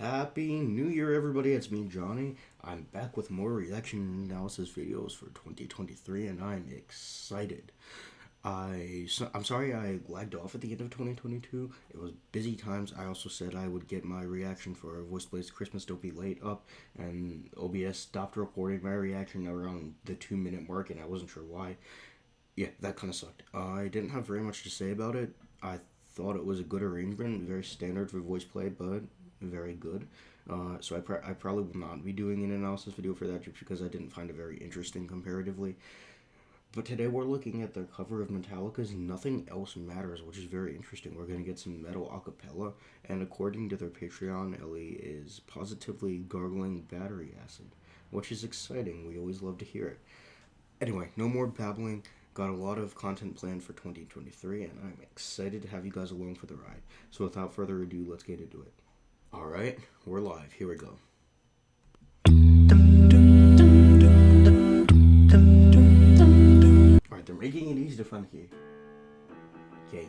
Happy New Year, everybody. It's me, Johnny. I'm back with more reaction analysis videos for 2023, and I'm excited. I'm sorry I lagged off at the end of 2022. It was busy times. I also said I would get my reaction for Voiceplay's Christmas Don't Be Late up, and OBS stopped recording my reaction around the 2-minute mark, and I wasn't sure why. Yeah, that kind of sucked. I didn't have very much to say about it. I thought it was a good arrangement, very standard for Voiceplay, but very good. So I probably will not be doing an analysis video for that just because I didn't find it very interesting comparatively. But today we're looking at their cover of Metallica's Nothing Else Matters, which is very interesting. We're going to get some metal acapella, and according to their Patreon, Ellie is positively gargling battery acid, which is exciting. We always love to hear it. Anyway, no more babbling. Got a lot of content planned for 2023, and I'm excited to have you guys along for the ride. So without further ado, let's get into it. Alright, we're live. Here we go. Alright, they're making it easy to find here. Okay,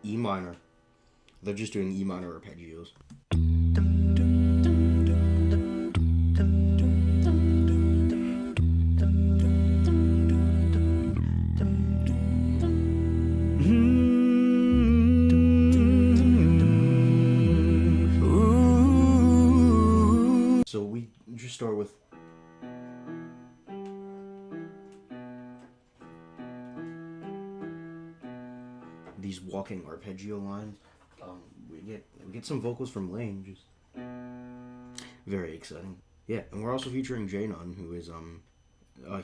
E minor. They're just doing E minor arpeggios. So we just start with these walking arpeggio lines. We get some vocals from Lane, just very exciting. Yeah, and we're also featuring Janon, who is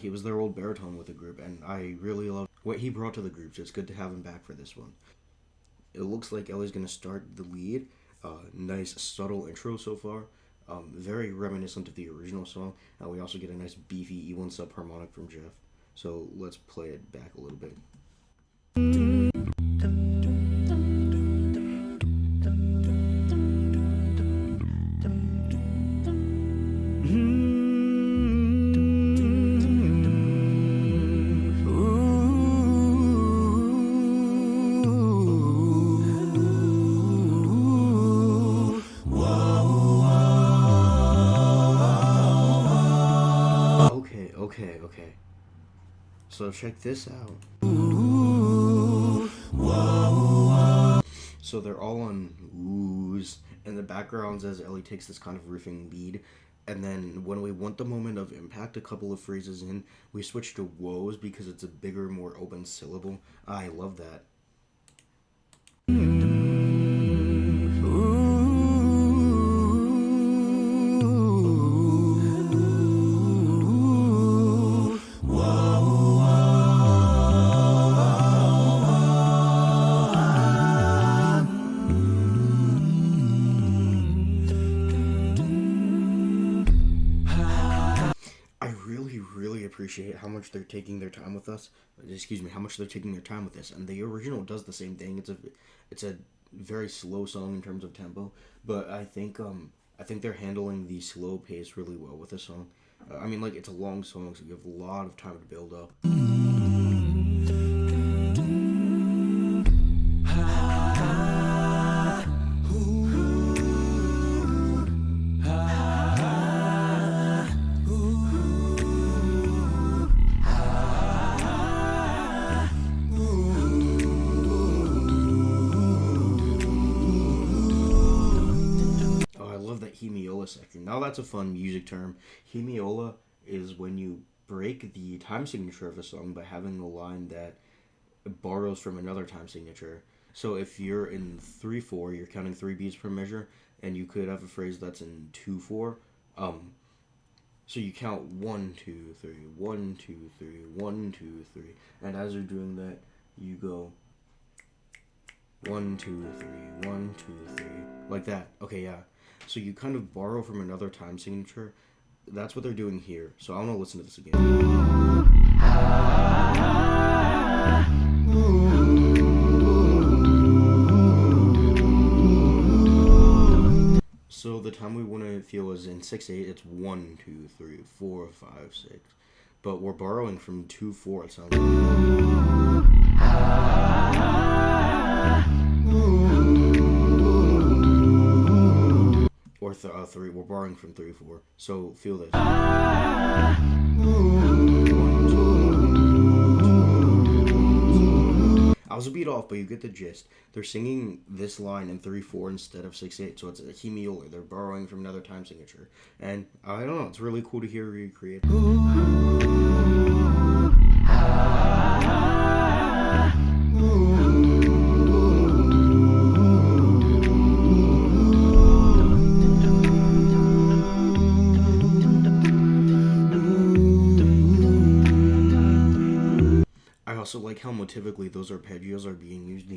he was their old baritone with the group, and I really love what he brought to the group. So it's good to have him back for this one. It looks like Ellie's gonna start the lead. Nice subtle intro so far. Very reminiscent of the original song. We also get a nice beefy E1 subharmonic from Jeff. So let's play it back a little bit. Okay. So check this out. So they're all on oohs, and the backgrounds as Ellie takes this kind of riffing lead. And then when we want the moment of impact, a couple of phrases in, we switch to woes because it's a bigger, more open syllable. I love that. Really appreciate how much they're taking their time with us. How much they're taking their time with this. And the original does the same thing. It's a very slow song in terms of tempo, but I think they're handling the slow pace really well with this song. I mean, like, it's a long song, so you have a lot of time to build up. Hemiola section. Now that's a fun music term. Hemiola is when you break the time signature of a song by having a line that borrows from another time signature. So if you're in 3/4, you're counting 3 beats per measure, and you could have a phrase that's in 2/4. So you count 1, 2, 3, 1, 2, 3, 1, 2, 3, and as you're doing that, you go 1, 2, 3, 1, 2, 3, like that. Okay, yeah. So you kind of borrow from another time signature. That's what they're doing here. So I want to listen to this again. So the time we want to feel is in 6/8. It's 1, 2, 3, 4, 5, 6. But we're borrowing from 2/4. It sounds like. or 3. We're borrowing from 3/4. So feel this. I was a beat off, but you get the gist. They're singing this line in 3/4 instead of 6/8, so it's a hemiola. They're borrowing from another time signature, and I don't know. It's really cool to hear recreate. I also like how motivically those arpeggios are being used.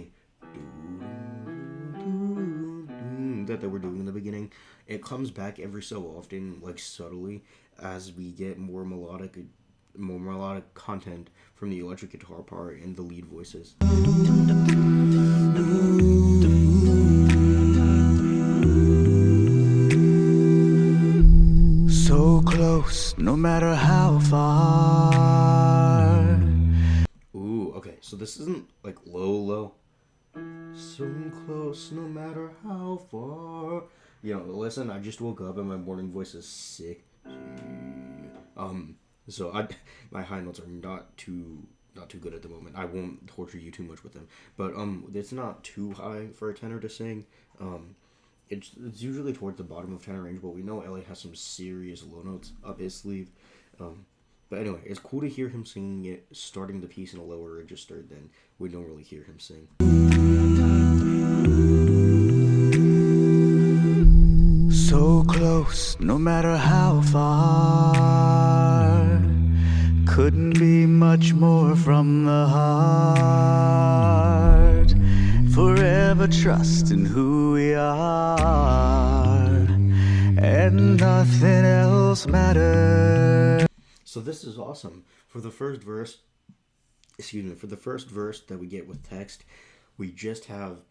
That they were doing in the beginning. It comes back every so often, like subtly, as we get more melodic content from the electric guitar part and the lead voices. So close, no matter how far. Ooh, okay, so this isn't like low. So close, no matter how far. You know, listen, I just woke up and my morning voice is sick. So my high notes are not too good at the moment. I won't torture you too much with them, but it's not too high for a tenor to sing. It's usually towards the bottom of tenor range, but we know Ellie has some serious low notes up his sleeve. But anyway, it's cool to hear him singing it, starting the piece in a lower register than we don't really hear him sing. So close, no matter how far. Couldn't be much more from the heart. Forever trusting who we are, and nothing else matters. So this is awesome. For the first verse that we get with text, we just have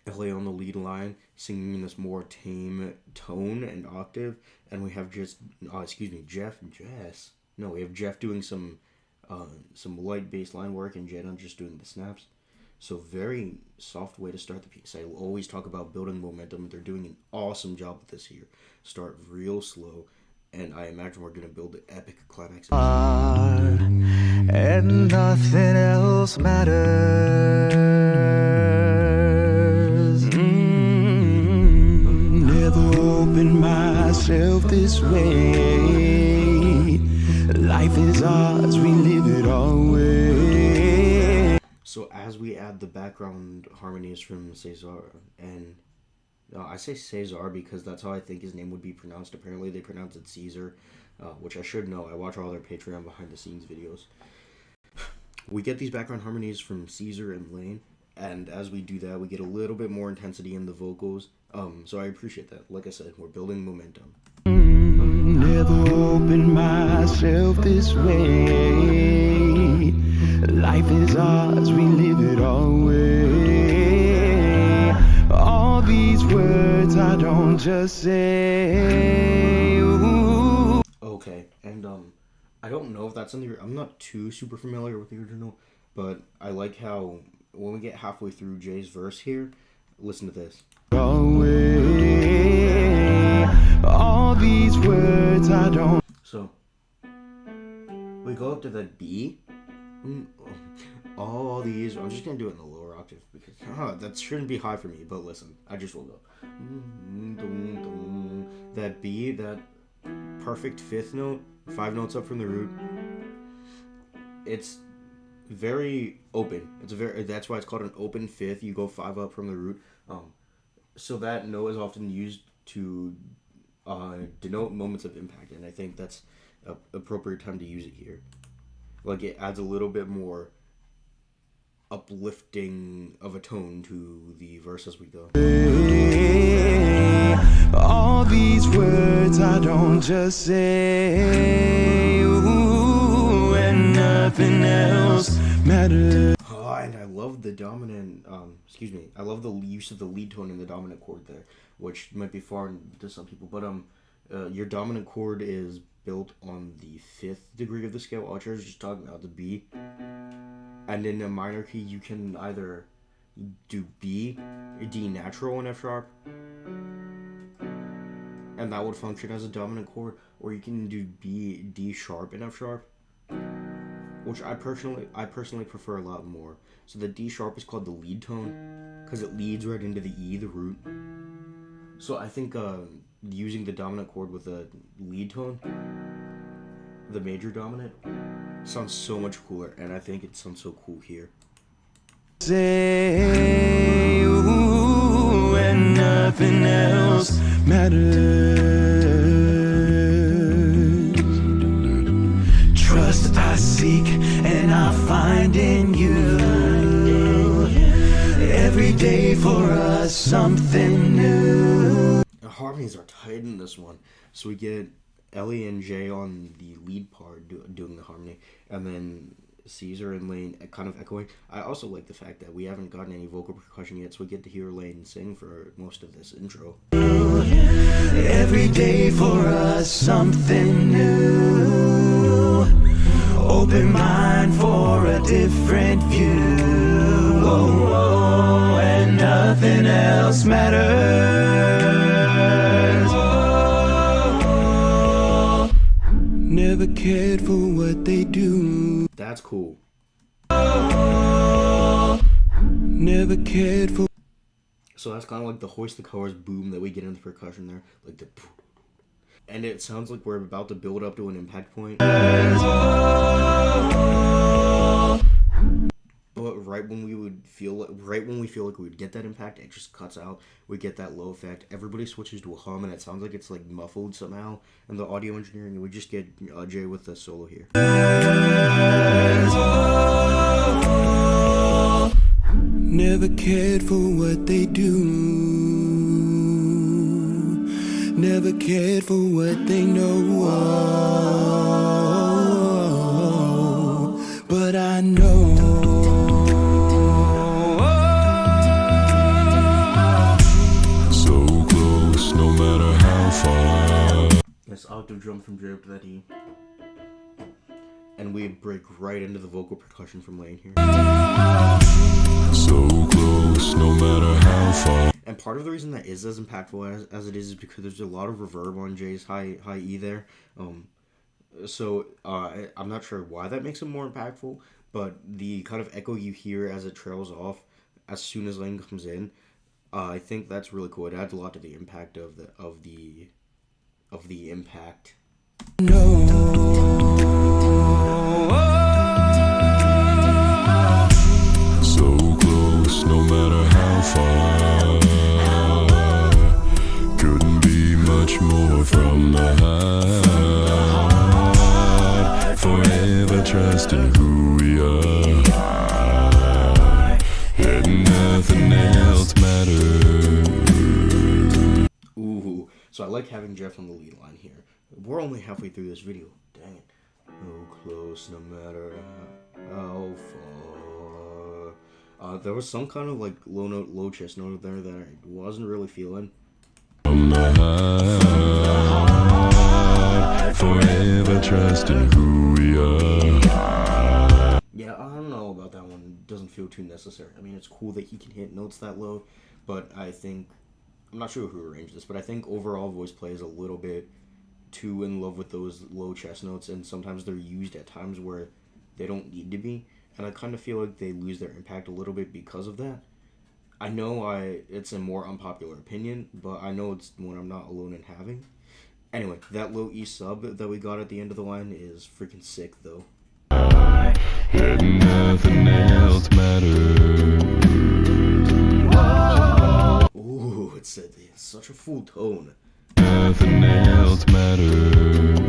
Ellie on the lead line singing in this more tame tone and octave, and we have Jeff doing some light bass line work and Jenna just doing the snaps. So very soft way to start the piece. I always talk about building momentum. They're doing an awesome job with this here. Start real slow, and I imagine we're going to build an epic climax. And nothing else matters. Never opened myself this way. Life is ours, we live it our way. So as we add the background harmonies from Cesar, and I say Cesar because that's how I think his name would be pronounced. Apparently they pronounce it Caesar, which I should know. I watch all their Patreon behind the scenes videos. We get these background harmonies from Caesar and Lane, and as we do that, we get a little bit more intensity in the vocals. So I appreciate that. Like I said, we're building momentum. Never opened myself this way. Life is ours, we live it our way. All these words I don't just say. Ooh. Okay, and I don't know if that's in the. I'm not too super familiar with the original, but I like how when we get halfway through Jay's verse here, listen to this. All these words I don't. So we go up to that B. All these. I'm just gonna do it in the lower octave because that shouldn't be high for me. But listen, I just will go. That B, that perfect fifth note, 5 notes up from the root. It's very open. That's why it's called an open fifth. You go 5 up from the root. So that note is often used to denote moments of impact, and I think that's an appropriate time to use it here. Like, it adds a little bit more uplifting of a tone to the verse as we go. All these words I don't just say. Ooh, and nothing else matters. And I love the dominant, I love the use of the lead tone in the dominant chord there, which might be foreign to some people, but your dominant chord is built on the 5th degree of the scale. Archer is just talking about the B, and in a minor key you can either do B, D natural, and F sharp, and that would function as a dominant chord. Or you can do D sharp and F sharp, which I personally prefer a lot more. So the D sharp is called the lead tone because it leads right into the E, the root. So I think using the dominant chord with a lead tone, the major dominant, sounds so much cooler, and I think it sounds so cool here. Say ooh, and nothing else matters. Trust I seek and I find in you. Every day for us something new. The harmonies are tight in this one. So we get Ellie and Jay on the lead part doing the harmony, and then Caesar and Lane kind of echoing. I also like the fact that we haven't gotten any vocal percussion yet, so we get to hear Lane sing for most of this intro. Every day for us something new. Open mind for a different view. Oh, oh, and nothing else matters. Oh, never cared for what they do. That's cool. Never cared for. So that's kind of like the hoist the colors boom that we get in the percussion there, like the. And it sounds like we're about to build up to an impact point. But right when we feel like we would get that impact, it just cuts out. We get that low effect. Everybody switches to a hum, and it sounds like it's like muffled somehow. And the audio engineering, we just get Jay with the solo here. Never cared for what they do. Never cared for what they know. But I know. So close, no matter how far. This octave jump from Jay up to that E. And we break right into the vocal percussion from Lane here. So close, no matter how far. And part of the reason that is as impactful as it is because there's a lot of reverb on Jay's high E there. So I'm not sure why that makes it more impactful, but the kind of echo you hear as it trails off as soon as Lane comes in, I think that's really cool. It adds a lot to the impact of the impact. No. So close, no matter how far. Couldn't be much more from the heart. Forever trusting who we are. And nothing else matters. Ooh, so I like having Jeff on the lead line here. We're only halfway through this video. Dang it. So close, no matter how far. There was some kind of like low chest note there that I wasn't really feeling. From the heart, forever trusting who we are. Yeah, I don't know about that one. It doesn't feel too necessary. I mean, it's cool that he can hit notes that low, but I think, I'm not sure who arranged this, but I think overall Voiceplay is a little bit too in love with those low chest notes, and sometimes they're used at times where they don't need to be, and I kind of feel like they lose their impact a little bit because of that. I know it's a more unpopular opinion, but I know it's one I'm not alone in having. Anyway, that low E sub that we got at the end of the line is freaking sick, though. And nothing else matters. Ooh, it's such a full tone. Nothing else matters.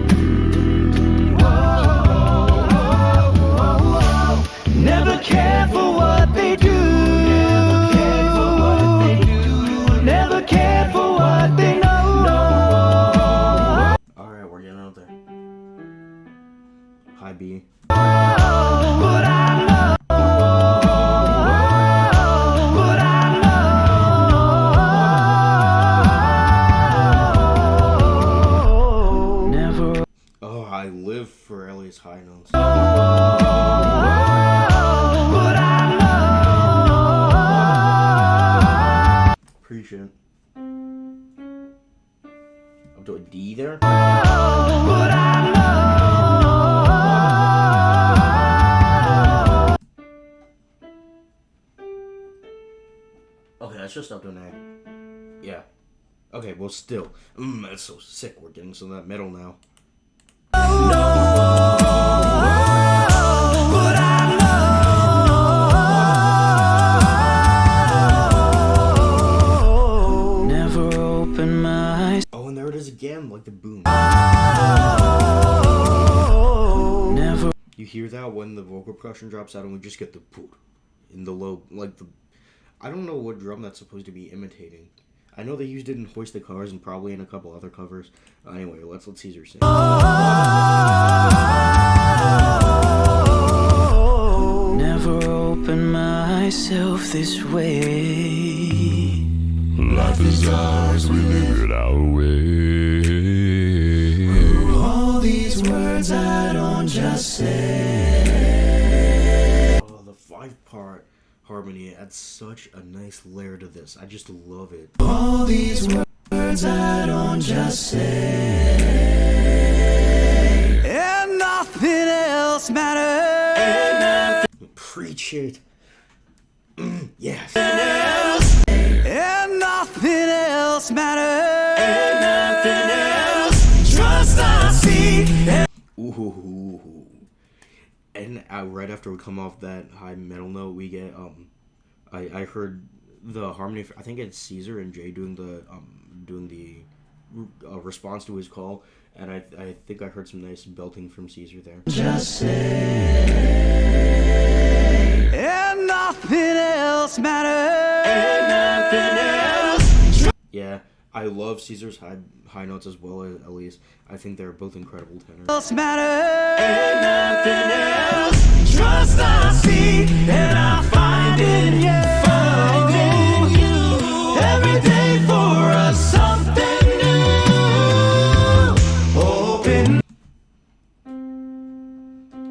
Never care for what they do. Never care for what they do. Never care for what they know. Alright, we're getting out there. High B. But I know. But I know. Never. Oh, I live for Ellie's high notes. Appreciate it. Do a D there? But I know. Okay, let's just stop doing that. Yeah. Okay, well, still. That's so sick. We're getting some of that metal now. But I know. Never open my eyes. Oh, and there it is again, like the boom. Never. You hear that when the vocal percussion drops out and we just get the boot in the low, like the... I don't know what drum that's supposed to be imitating. I know they used it in Hoist the Cars and probably in a couple other covers. Anyway, let's let Caesar sing. Never open myself this way. Life is ours, we live it our way. All these words I don't just say. Oh, the 5-part harmony adds such a nice layer to this. I just love it. All these words I don't just say. And nothing else matters. Preach it. Yes. And nothing else matters. And nothing else. Trust I see. Ooh. And right after we come off that high metal note, we get I heard the harmony. I think it's Caesar and Jay doing the response to his call, and I think I heard some nice belting from Caesar there. Just say. And nothing else matters. And nothing else. Yeah, I love Caesar's high notes as well as Elise. I think they're both incredible tenors. Else matters. And nothing else. Trust I see, and I find in you. Find in you. Every day for us something new. Open.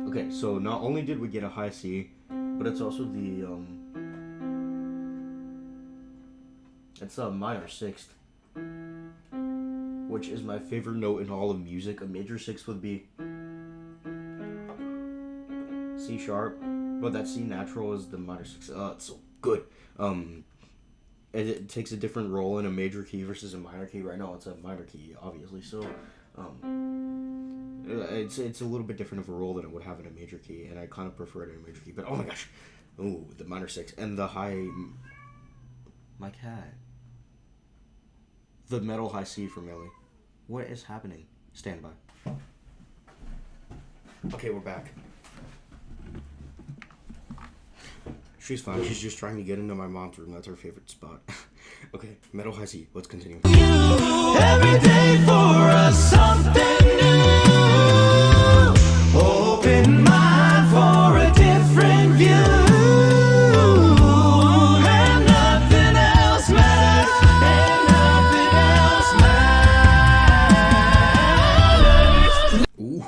Okay, so not only did we get a high C, but it's also the it's a minor sixth, which is my favorite note in all of music. A major sixth would be C sharp, but that C natural is the minor sixth. It's so good. It takes a different role in a major key versus a minor key. Right now, it's a minor key, obviously. So, it's a little bit different of a role than it would have in a major key, and I kind of prefer it in a major key. But oh my gosh, ooh, the minor sixth and the high. My cat. The metal high C for Millie. What is happening? Stand by. Okay, we're back. She's fine. She's just trying to get into my mom's room. That's her favorite spot. Okay, metal high C. Let's continue. Every day for us something new. Open mind for a different view. And nothing else matters. And nothing else matters. Ooh.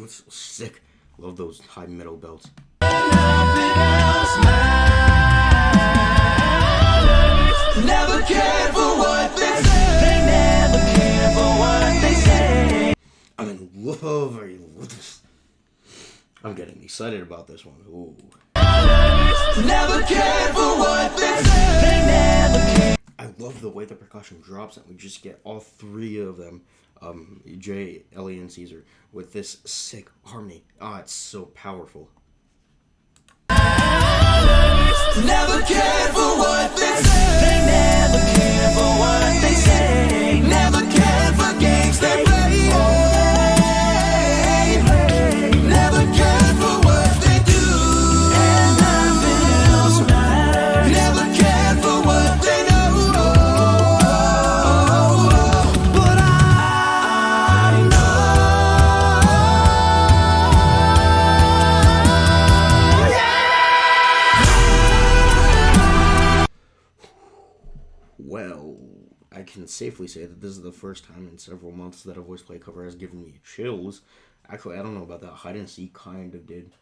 That's so sick. Love those high metal belts. Nothing else matters. Never cared for what they say. They never care for what they say. I'm in love. I love this. I'm getting excited about this one. Ooh. Never cared for what they say. They never care. I love the way the percussion drops and we just get all three of them, Jay, Ellie, and Caesar, with this sick harmony. Ah, it's so powerful. Never cared for what they say. They never care for what they say. Never cared for games they play. Never cared for what they do. And nothing else matters. Never cared for what they know. But I know. Well, I can safely say that this is the first time in several months that a Voiceplay cover has given me chills. Actually, I don't know about that. Hide and Seek kind of did.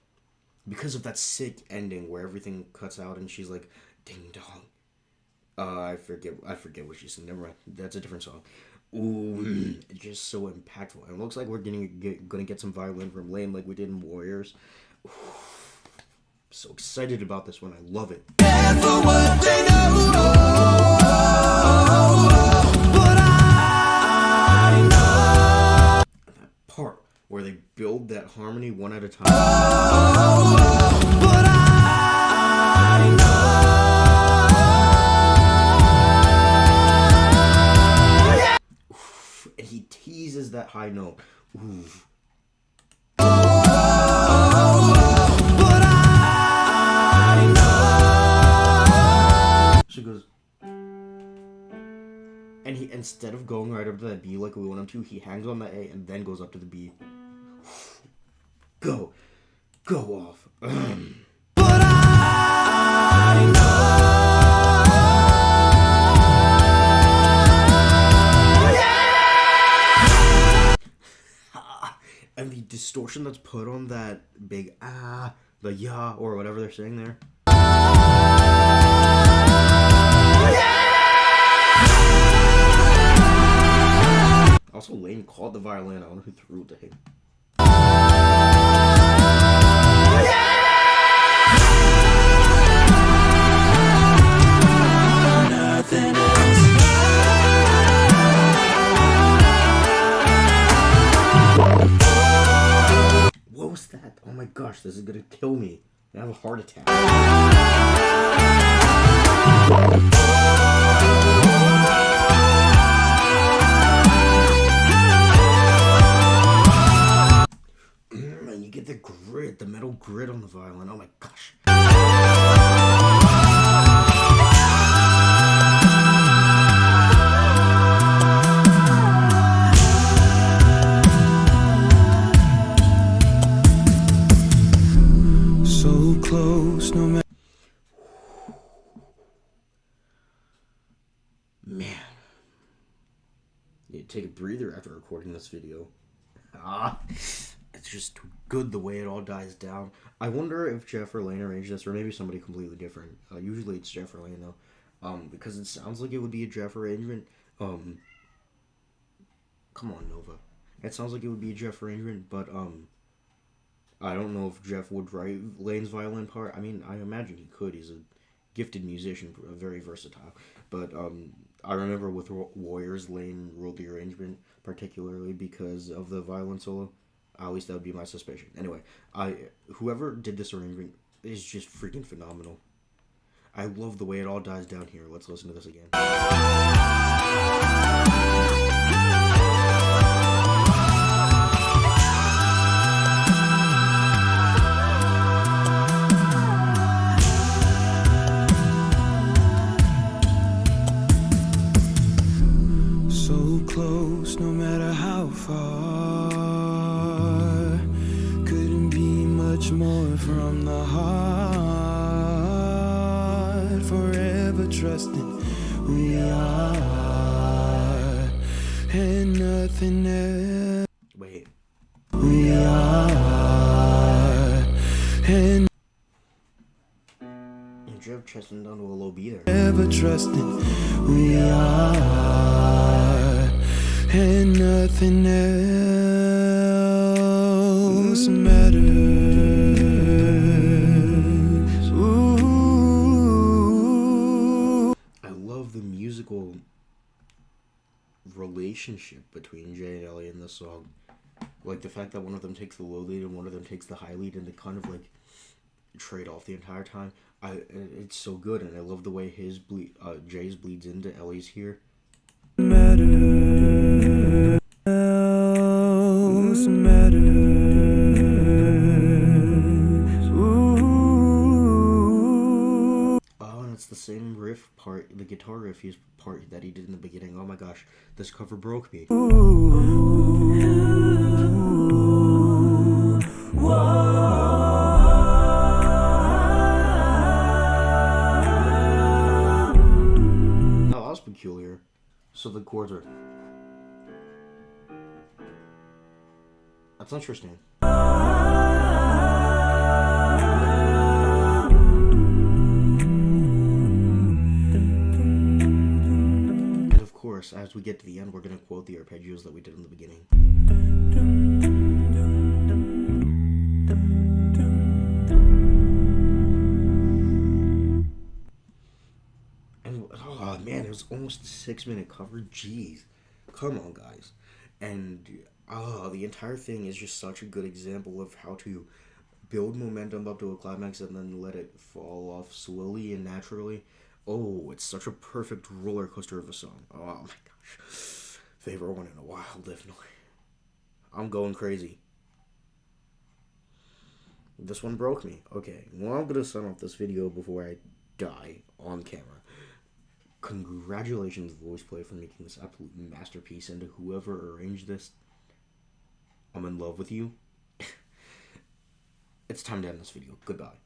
Because of that sick ending where everything cuts out and she's like, ding dong, I forget what she said. Never mind. That's a different song. Ooh, it's just so impactful. And it looks like we're gonna get some violin from Lane like we did in Warriors. Ooh, so excited about this one. I love it. For what they know, but I know That part where they build that harmony one at a time. but I know. And he teases that high note. Ooh. But I know. She goes, and he, instead of going right up to that B like we want him to, he hangs on the A and then goes up to the B. Go off. But I And the distortion that's put on that big the ya or whatever they're saying there. Also, Lane called the violin. I don't know who threw it to him. nothing else. What was that? Oh my gosh, this is gonna kill me. I have a heart attack. And you get the grit, the metal grit on the violin. Oh my gosh. So close, no matter. Man. You take a breather after recording this video. It's just too good the way it all dies down. I wonder if Jeff or Lane arranged this, or maybe somebody completely different. Usually it's Jeff or Lane though, because it sounds like it would be a Jeff arrangement. Come on, Nova. It sounds like it would be a Jeff arrangement, but I don't know if Jeff would write Lane's violin part. I mean, I imagine he could. He's a gifted musician, very versatile. But I remember with Warriors, Lane wrote the arrangement particularly because of the violin solo. At least that would be my suspicion. Anyway, whoever did this arrangement is just freaking phenomenal. I love the way it all dies down here. Let's listen to this again. So close, no matter how far. Couldn't be much more from the heart. Forever trusting who we are, and nothing else. Wait. We are, and Jeff Cheston down to a low B there. ever trusting we are, and nothing else matters. Ooh. I love the musical relationship between Jay and Ellie in this song. Like the fact that one of them takes the low lead and one of them takes the high lead, and they kind of like trade off the entire time. It's so good, and I love the way Jay's bleeds into Ellie's here. Matters. Ooh. Oh, and it's the same riff part, the guitar riff part that he did in the beginning. Oh my gosh, this cover broke me. Oh, that was peculiar. So the chords are... That's interesting. course, as we get to the end, we're gonna quote the arpeggios that we did in the beginning. And oh man, it was almost a 6-minute cover. Jeez, come on, guys. And the entire thing is just such a good example of how to build momentum up to a climax and then let it fall off slowly and naturally. Oh, it's such a perfect roller coaster of a song. Oh my gosh, favorite one in a while, definitely. I'm going crazy. This one broke me. Okay, well, I'm gonna sum up this video before I die on camera. Congratulations, Voiceplay, for making this absolute masterpiece, and to whoever arranged this, I'm in love with you. It's time to end this video. Goodbye.